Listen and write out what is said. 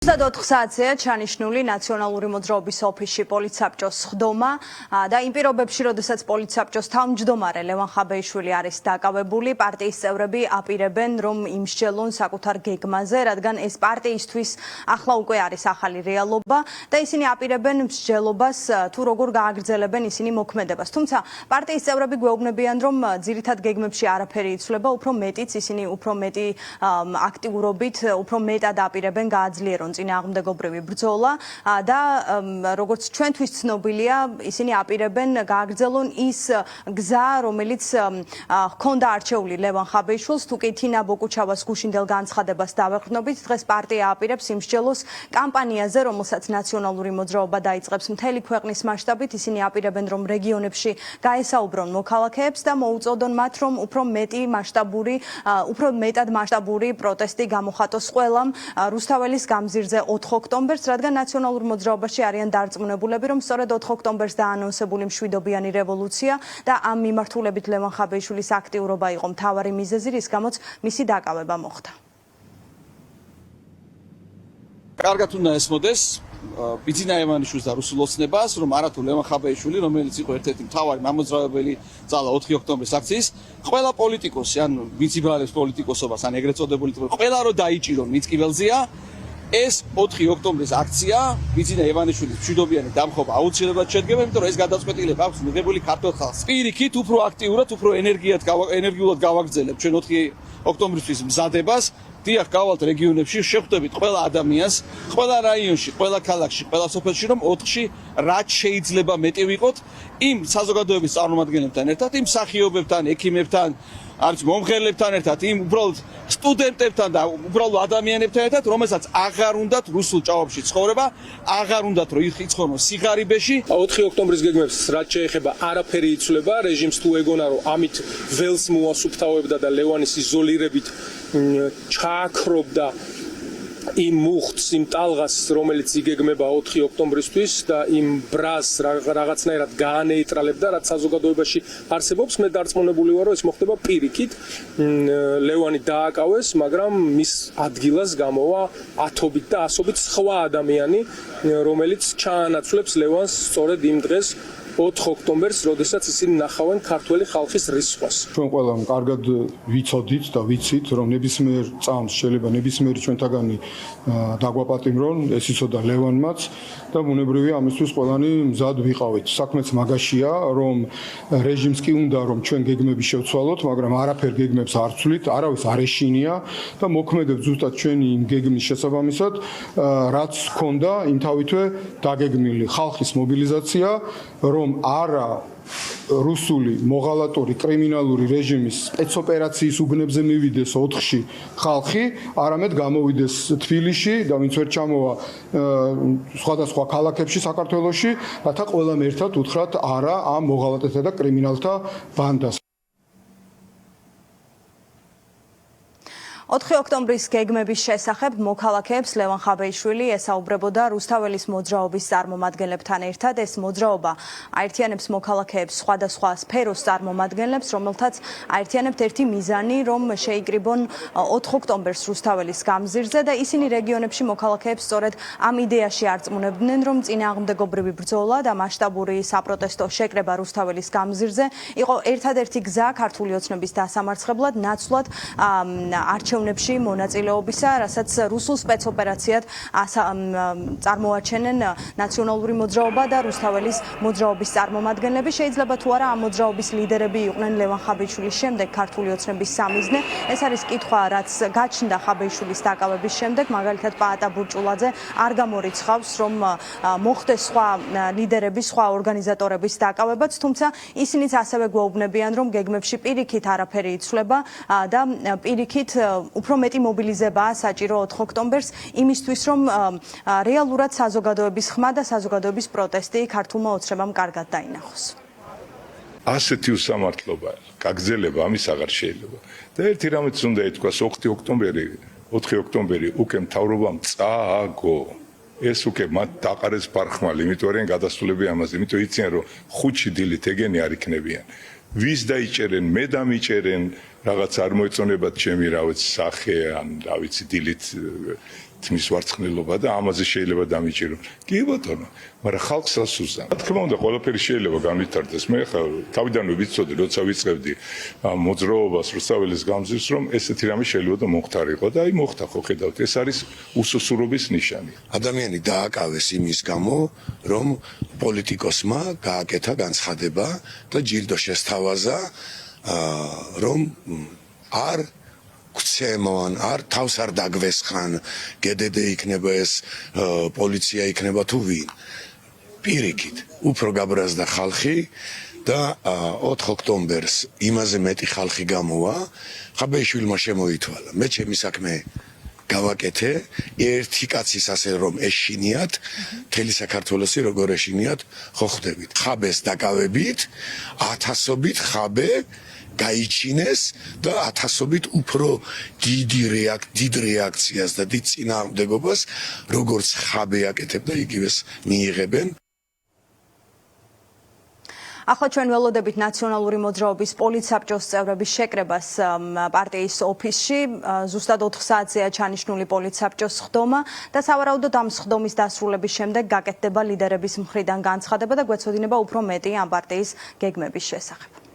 24 საათია ჩანიშნული ნაციონალური მოძრაობის ოფისში პოლიცსაბჭოს ხდომა და იმ პირობებში, როდესაც პოლიცსაბჭოს თავმჯდომარე ლევან ხაბეიშვილი არის დაკავებული, პარტიის წევრები აპირებენ, რომ იმსჯელონ საკუთარ გეგმაზე, რადგან ეს პარტიისთვის ახლა უკვე არის ახალი რეალობა და ისინი აპირებენ მსჯელობას თუ როგორ გააგრძელებენ ისინი მოქმედებას. თუმცა პარტიის წევრები გვეუბნებიან, რომ ძირითად გეგმებში არაფერი იცვლება, უფრო მეტიც ისინი უფრო მეტი აქტიურობით, უფრო მეტად აპირებენ გააძლიერონ წინააღმდეგობრივი ბრძოლა და როგორც ჩვენთვის ცნობილია, ისინი აპირებენ გააგრძელონ ის გზა, რომელიც ჰქონდა არჩეული ლევან ხაბეიშვილს, თუ კი თინა ბოკუჩავას გუშინდელ განცხადებას დავეყრდნობით, დღეს პარტია აპირებს იმსჯელოს კამპანიაზე, რომელსაც ნაციონალური მოძრაობა დაიწყებს მთელი ქვეყნის მასშტაბით. ისინი აპირებენ, რომ რეგიონებში გაესაუბრონ მოქალაქეებს და მოუწოდონ მათ, რომ უფრო მეტად მასშტაბური პროტესტი გამოხატოს ყველამ რუსთაველის გამზირზე 4 ოქტომბერს, რადგან ნაციონალურ მოძრაობაში არიან დარწმუნებულები, რომ სწორედ 4 ოქტომბერს დაანონსებული მშვიდობიანი რევოლუცია და ამ მიმართულებით ლევან ხაბეიშვილის აქტიურობა იყო მთავარი მიზეზი, რის გამოც მისი დაკავება მოხდა. კარგად უნდა ესმოდეს ბიძინა ევანიშვილს და რუსულ ოცნებას, რომ არათუ ლევან ხაბეიშვილი, რომელიც იყო ერთ-ერთი მთავარი მამოძრავებელი ძალა 4 ოქტომბრის აქციის, ყველა პოლიტიკოსი, ან ვინც იბრძოლებს პოლიტიკოსობას, ან ეგრეთ წოდებული, ყველა რო დაიჭირონ მიწკიველზეა, ეს 4 ოქტომბრის აქცია ბიძინა ევანიშვილის მშვიდობიანი დამხობა აუცილებლად შედგება, იმიტომ რომ ეს გადაწყვეტილება აქვს მიღებული ქართულ ხალხს. პირიქით უფრო აქტიურად, უფრო ენერგიულად გავაგრძელებ ჩვენ 4 ოქტომბრისთვის მზადებას. დიახ, გავალთ რეგიონებში, შევხვდებით ყველა ადამიანს, ყველა რაიონში, ყველა ქალაქში, ყველა სოფელში, რომ 4-ში რაც შეიძლება მეტი ვიყოთ იმ საზოგადოების წარმომადგენლებთან ერთად, იმ მსახიობებთან, ექიმებთან, არც მომღერლებთან ერთად, იმ უბრალოდ სტუდენტებთან და უბრალოდ ადამიანებთან ერთად, რომელსაც აღარ უნდათ რუსულ ჭაობში ცხოვრება, აღარ უნდათ რომ იცხონონ სიღარიბეში. 4 ოქტომბრის გეგმებს რაც შეეხება, არაფერი იცვლება, რეჟიმს თუ ეგონა რომ ამით ველს მოასუფთავებდა და ლევანის იზოლირებით ჩააქრობდა იმ მუხტს, იმ ტალღას, რომელიც იგეგმება 4 ოქტომბრისთვის და იმ ბრაზს რაღაცნაირად გაანეიტრალებდა, რაც საზოგადოებაში არსებობს. მე დარწმუნებული ვარ, რომ ეს მოხდება პირიქით. ლევანი დააკავეს, მაგრამ მის ადგილას გამოვა ათობით და ასობით სხვა ადამიანი, რომელიც ჩაანაცვლებს ლევანს სწორედ იმ დღეს 4 ოქტომბერს, როდესაც ისინი ნახავენ ქართველი ხალხის რისხვას. ჩვენ ყველამ კარგად ვიცოდით და ვიცით, რომ ნებისმიერ წამს შეიძლება ნებისმიერი ჩვენთაგანი დაგვაპატიმრონ, ეს იცოდა ლევანმაც და ბუნებრივია ამისთვის ყველანი მზად ვიყავით. საქმეც მაგაშია, რომ რეჟიმს კი უნდა რომ ჩვენ გეგმები შევცვალოთ, მაგრამ არაფერ გეგმებს არ ცვლით, არავის არ ეშინია და მოქმედებს ზუსტად ჩვენი იმ გეგმის შესაბამისად, რაც ჰქონდა იმთავითვე დაგეგმილი ხალხის მობილიზაცია, რომ არა რუსული მოღალატური კრიმინალური რეჟიმის სპეცოპერაციის უბნებზე მივიდეს 4-ში ხალხი, არამედ გამოვიდეს თბილისში და ვინც ვერ ჩამოვა სხვადასხვა ქალაქებში საქართველოში, რათა ყველამ ერთად უთხრათ არა ამ მოღალატეთა და კრიმინალთა ბანდას. 4 ოქტომბრის გეგმების შესახებ მოქალაქეებს ლევან ხაბეიშვილი ესაუბრებოდა რუსთაველის მოძრაობის წარმომადგენლებთან ერთად. ეს მოძრაობა აერთიანებს მოქალაქეებს სხვადასხვა სფეროს წარმომადგენლებს, რომელთაც აერთიანებთ ერთი მიზანი, რომ შეიკრიბონ 4 ოქტომბერს რუსთაველის გამზირზე და ისინი რეგიონებში მოქალაქეებს სწორედ ამ იდეაში არწმუნებდნენ, რომ წინააღმდეგობრივი ბრძოლა და მასშტაბური საპროტესტო შეკრება რუსთაველის გამზირზე იყო ერთადერთი გზა ქართული ოცნების დასამარცხებლად, ნაცვლად არჩევნებში მონაწილეობისა, რასაც რუსულ სპეცოპერაციად წარმოაჩენენ ნაციონალური მოძრაობა და რუსთაველის მოძრაობის წარმომადგენლები. შეიძლება თუ არა ამ მოძრაობის ლიდერები იყვნენ ლევან ხაბეიშვილის შემდეგ ქართული ოცნების სამიზნე. ეს არის კითხვა, რაც გაჩნდა ხაბეიშვილის დაკავების შემდეგ, მაგალითად პაატა ბურჭულაძე არ გამორიცხავს, რომ მოხდეს სხვა ლიდერების, სხვა ორგანიზატორების დაკავებაც, თუმცა ისინიც ასევე გვეუბნებიან, რომ გეგმებში პირიქით არაფერი იცვლება და პირიქით უფრო მეტი მობილიზებაა საჭირო 4 ოქტომბერს იმისთვის, რომ რეალურად საზოგადოების ხმა და საზოგადოების პროტესტი ქართულმა ოცნებამ კარგად დაინახოს. ასეთი უსამართლობა, გაგრძელება ამის აღარ შეიძლება. და ერთი რამეც უნდა ითქვას, 4 ოქტომბერი უკვე მთავრობამ წააგო. ეს უკვე მათ დაყარეს ფარხმალი, იმიტომ რომ გადასულები ამაზე, იმიტომ იციან რომ 5 დილით ეგენი არ იქნებიან. ვის დაიჭერენ, მე დამიჭერენ, რაღაც არ მოეწონებათ ჩემი რა ვიცი სახე ან რა ვიცი დილით თმის ვარცხნილობა და ამაზე შეიძლება დამიჭირო. კი ბატონო, მაგრამ ხალხს ასუზა. რა თქმა უნდა, ყველაფერი შეიძლება განვითარდეს. მე ხა თავიდანვე ვიცოდი, როცა ვიწყებდი მოძრაობას რუსთაველის გამზირს, რომ ესეთი რამე შეიძლება და მოხდარიყო და აი მოხდა ხო ხედავთ, ეს არის უსუსურობის ნიშანი. ადამიანი დააკავეს იმის გამო, რომ პოლიტიკოსმა გააკეთა განცხადება და ჯილდო შესთავაზა, რომ არ ქცემონ, არ თავს არ დაგვესხან, GDD იქნება ეს, პოლიცია იქნება თუ ვინ. პირიქით, უფრო გაბრაზდა ხალხი და 4 ოქტომბერს იმაზე მეტი ხალხი გამოვა, ხაბეიშვილმა შემოითვალა. მე ჩემი საქმე გავაკეთე, ერთი კაცის ასე რომ ეშინიათ, მთელი საქართველოსი როგორ ეშინიათ, ხო ხვდებით. ხაბეს დაკავებით, 1000-ობით ხაბე გაიჩინეს და 1000-ობით უფრო დიდ რეაქციას და დიდ წინააღმდეგობას, როგორც ხაბე აკეთებდა, იგივეს მიიღებენ. ახლა ჩვენ ველოდებით ნაციონალური მოძრაობის პოლიტსაბჭოს წევრების შეკრებას პარტიის ოფისში. ზუსტად 4 საათზეა ჩანიშნული პოლიტსაბჭოს სხდომა და სავარაუდოდ ამ სხდომის დასრულების შემდეგ გაკეთდება ლიდერების მხრიდან განცხადება და გვეცოდინება უფრო მეტი ამ პარტიის გეგმების შესახებ.